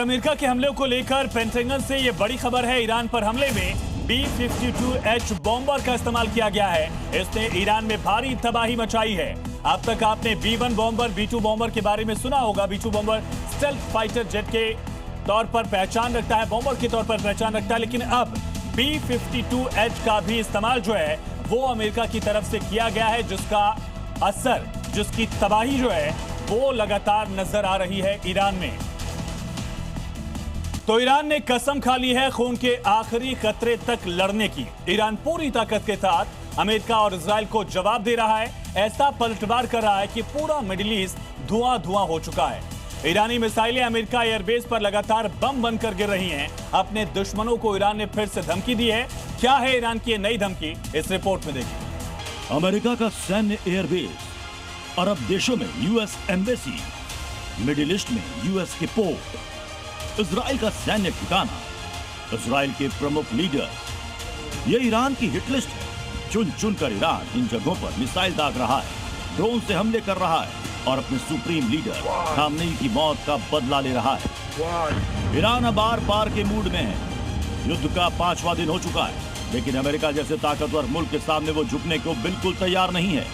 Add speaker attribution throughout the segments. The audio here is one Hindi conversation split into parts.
Speaker 1: और अमेरिका के हमले को लेकर पेंटागन से ये बड़ी खबर है। ईरान पर हमले में B-52H बॉम्बर का इस्तेमाल किया गया है। इसने ईरान में भारी तबाही मचाई है। अब तक आपने B-1 बॉम्बर, B-2 बॉम्बर के बारे में सुना होगा। B-2 bomber stealth fighter jet के तौर पर पहचान रखता है, बॉम्बर के तौर पर पहचान रखता है, लेकिन अब B-52H का भी इस्तेमाल जो है वो अमेरिका की तरफ से किया गया है, जिसका असर, जिसकी तबाही जो है वो लगातार नजर आ रही है ईरान में। तो ईरान ने कसम खा ली है खून के आखिरी खतरे तक लड़ने की। ईरान पूरी ताकत के साथ अमेरिका और इजराइल को जवाब दे रहा है। ऐसा पलटवार कर रहा है कि पूरा मिडिल ईस्ट धुआं धुआं हो चुका है। ईरानी मिसाइलें अमेरिका एयरबेस पर लगातार बम बनकर गिर रही हैं। अपने दुश्मनों को ईरान ने फिर से धमकी दी है। क्या है ईरान की नई धमकी, इस रिपोर्ट में देखिए।
Speaker 2: अमेरिका का सैन्य एयरबेस, अरब देशों में यूएस एम्बेसी, मिडिल ईस्ट में यूएस के पोर्ट, इजराइल का सैन्य ठिकाना, इजराइल के प्रमुख लीडर। ये ईरान की हिट लिस्ट है। चुन चुन कर ईरान इन जगहों पर मिसाइल दाग रहा है, ड्रोन से हमले कर रहा है और अपने सुप्रीम लीडर खामनेई की मौत का बदला ले रहा है। ईरान अब आर पार के मूड में है। युद्ध का 5वां दिन हो चुका है, लेकिन अमेरिका जैसे ताकतवर मुल्क के सामने वो झुकने को बिल्कुल तैयार नहीं है।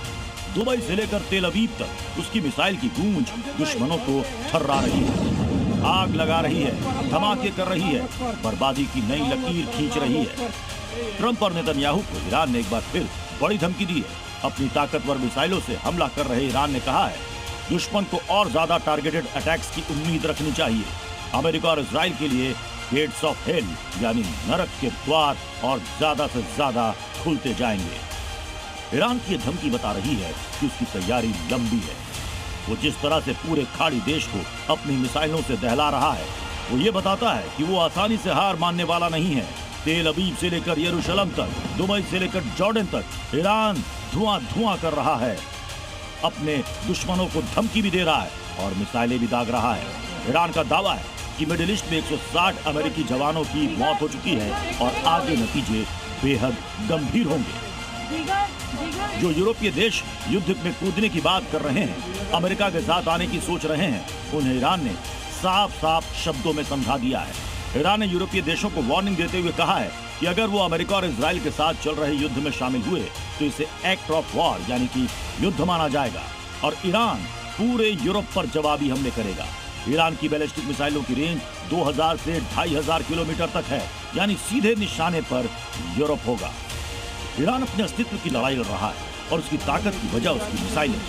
Speaker 2: दुबई से लेकर तेल अवीव तक उसकी मिसाइल की गूंज दुश्मनों को थर्रा रही है, आग लगा रही है, धमाके कर रही है, बर्बादी की नई लकीर खींच रही है। ट्रंप और नेतन्याहू को ईरान ने एक बार फिर बड़ी धमकी दी है। अपनी ताकतवर मिसाइलों से हमला कर रहे ईरान ने कहा है, दुश्मन को और ज्यादा टारगेटेड अटैक्स की उम्मीद रखनी चाहिए। अमेरिका और इजराइल के लिए गेट्स ऑफ हेल यानी नरक के द्वार और ज्यादा से ज्यादा खुलते जाएंगे। ईरान की यह धमकी बता रही है कि उसकी तैयारी लंबी है। वो जिस तरह से पूरे खाड़ी देश को अपनी मिसाइलों से दहला रहा है, वो ये बताता है कि वो आसानी से हार मानने वाला नहीं है। तेल अवीव से लेकर यरूशलेम तक, दुबई से लेकर जॉर्डन तक ईरान धुआं धुआं कर रहा है। अपने दुश्मनों को धमकी भी दे रहा है और मिसाइलें भी दाग रहा है। ईरान का दावा है कि मिडिल ईस्ट में 160 अमेरिकी जवानों की मौत हो चुकी है और आगे नतीजे बेहद गंभीर होंगे। जो यूरोपीय देश युद्ध में कूदने की बात कर रहे हैं, अमेरिका के साथ आने की सोच रहे हैं, उन्हें ईरान ने साफ साफ शब्दों में समझा दिया है। ईरान ने यूरोपीय देशों को वार्निंग देते हुए कहा है कि अगर वो अमेरिका और इजराइल के साथ चल रहे युद्ध में शामिल हुए तो इसे एक्ट ऑफ वॉर यानी कि युद्ध माना जाएगा और ईरान पूरे यूरोप पर जवाबी हमले करेगा। ईरान की बैलिस्टिक मिसाइलों की रेंज 2000 से 2500 किलोमीटर तक है, यानी सीधे निशाने पर यूरोप होगा। ईरान अपने अस्तित्व की लड़ाई लड़ रहा है और उसकी ताकत की वजह उसकी मिसाइलें।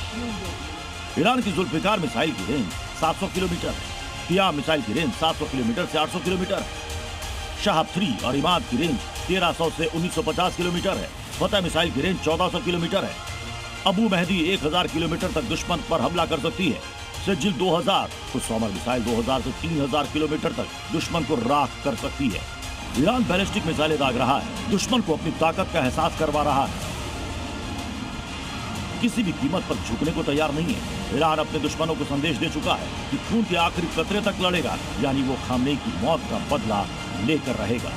Speaker 2: ईरान की जुल्फिकार मिसाइल की रेंज 700 किलोमीटर है। कियाम मिसाइल की रेंज 700 किलोमीटर से 800 किलोमीटर है। शहाब 3 और इमाद की रेंज 1300 से 1950 किलोमीटर है। फतह मिसाइल की रेंज 1400 किलोमीटर है। अबू मेहदी 1000 किलोमीटर तक दुश्मन पर हमला कर सकती है। सिज्जिल 2000 तो सोमर मिसाइल 2000 से 3000 किलोमीटर तक दुश्मन को राख कर सकती है। ईरान बैलिस्टिक मिसाइलें दाग रहा है, दुश्मन को अपनी ताकत का एहसास करवा रहा है, किसी भी कीमत पर झुकने को तैयार नहीं है। ईरान अपने दुश्मनों को संदेश दे चुका है कि खून के आखिरी कतरे तक लड़ेगा, यानी वो खामनेई की मौत का बदला लेकर रहेगा।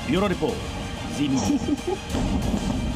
Speaker 2: ब्यूरो रिपोर्ट, जी न्यूज़।